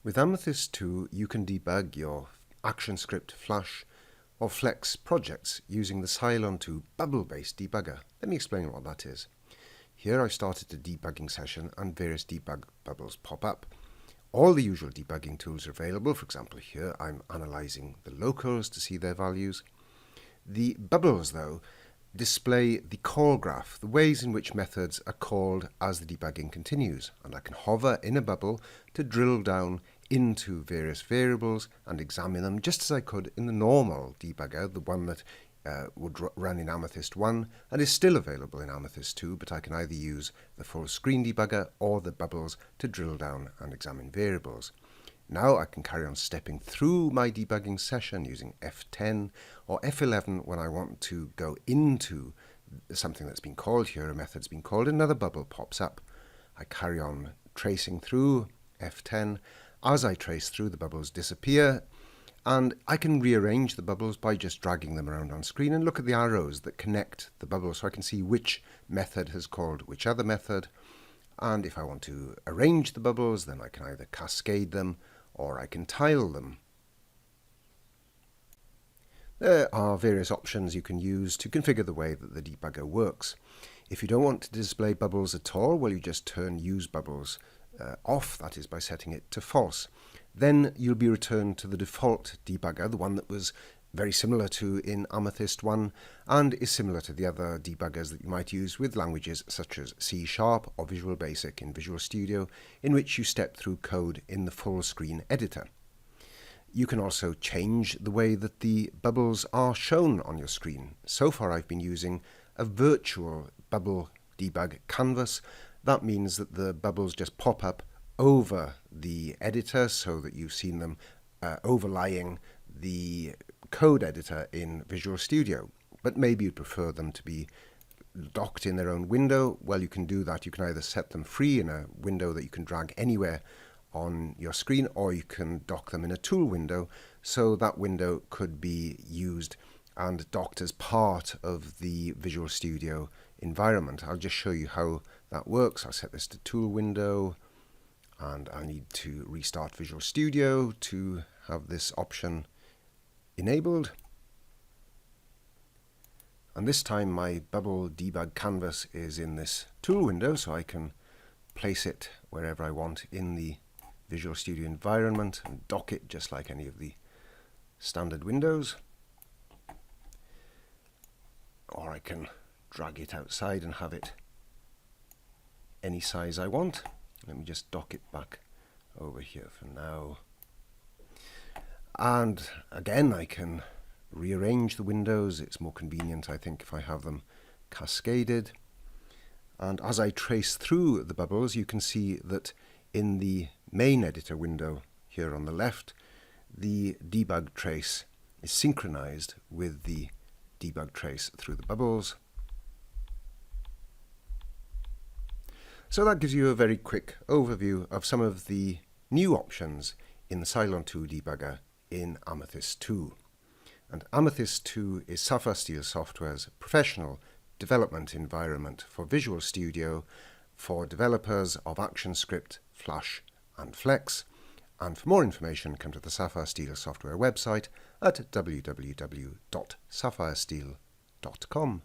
With Amethyst 2, you can debug your ActionScript, Flash, or Flex projects using the Cylon 2 bubble-based debugger. Let me explain what that is. Here I've started a debugging session and various debug bubbles pop up. All the usual debugging tools are available. For example, here I'm analyzing the locals to see their values. The bubbles, though, display the call graph, the ways in which methods are called as the debugging continues, and I can hover in a bubble to drill down into various variables and examine them just as I could in the normal debugger, the one that would run in Amethyst 1 and is still available in Amethyst 2, but I can either use the full screen debugger or the bubbles to drill down and examine variables. Now I can carry on stepping through my debugging session using F10 or F11 when I want to go into something that's been called here, a method's been called, another bubble pops up. I carry on tracing through F10. As I trace through, the bubbles disappear, and I can rearrange the bubbles by just dragging them around on screen and look at the arrows that connect the bubbles so I can see which method has called which other method. And if I want to arrange the bubbles, then I can either cascade them or I can tile them. There are various options you can use to configure the way that the debugger works. If you don't want to display bubbles at all, well, you just turn Use Bubbles off, that is by setting it to false. Then you'll be returned to the default debugger, the one that was very similar to in Amethyst 1 and is similar to the other debuggers that you might use with languages such as C# or Visual Basic in Visual Studio, in which you step through code in the full screen editor. You can also change the way that the bubbles are shown on your screen. So far I've been using a virtual bubble debug canvas. That means that the bubbles just pop up over the editor so that you've seen them overlying the code editor in Visual Studio. But maybe you'd prefer them to be docked in their own window. Well, you can do that. You can either set them free in a window that you can drag anywhere on your screen, or you can dock them in a tool window, so that window could be used and docked as part of the Visual Studio environment. I'll just show you how that works. I'll set this to tool window, and I need to restart Visual Studio to have this option enabled. And this time my bubble debug canvas is in this tool window, so I can place it wherever I want in the Visual Studio environment and dock it just like any of the standard windows. Or I can drag it outside and have it any size I want. Let me just dock it back over here for now. And again, I can rearrange the windows. It's more convenient, I think, if I have them cascaded. And as I trace through the bubbles, you can see that in the main editor window here on the left, the debug trace is synchronized with the debug trace through the bubbles. So that gives you a very quick overview of some of the new options in the Cylon 2 debugger in Amethyst 2. And Amethyst 2 is SapphireSteel Software's professional development environment for Visual Studio for developers of ActionScript, Flash and Flex. And for more information, come to the SapphireSteel Software website at www.sapphiresteel.com.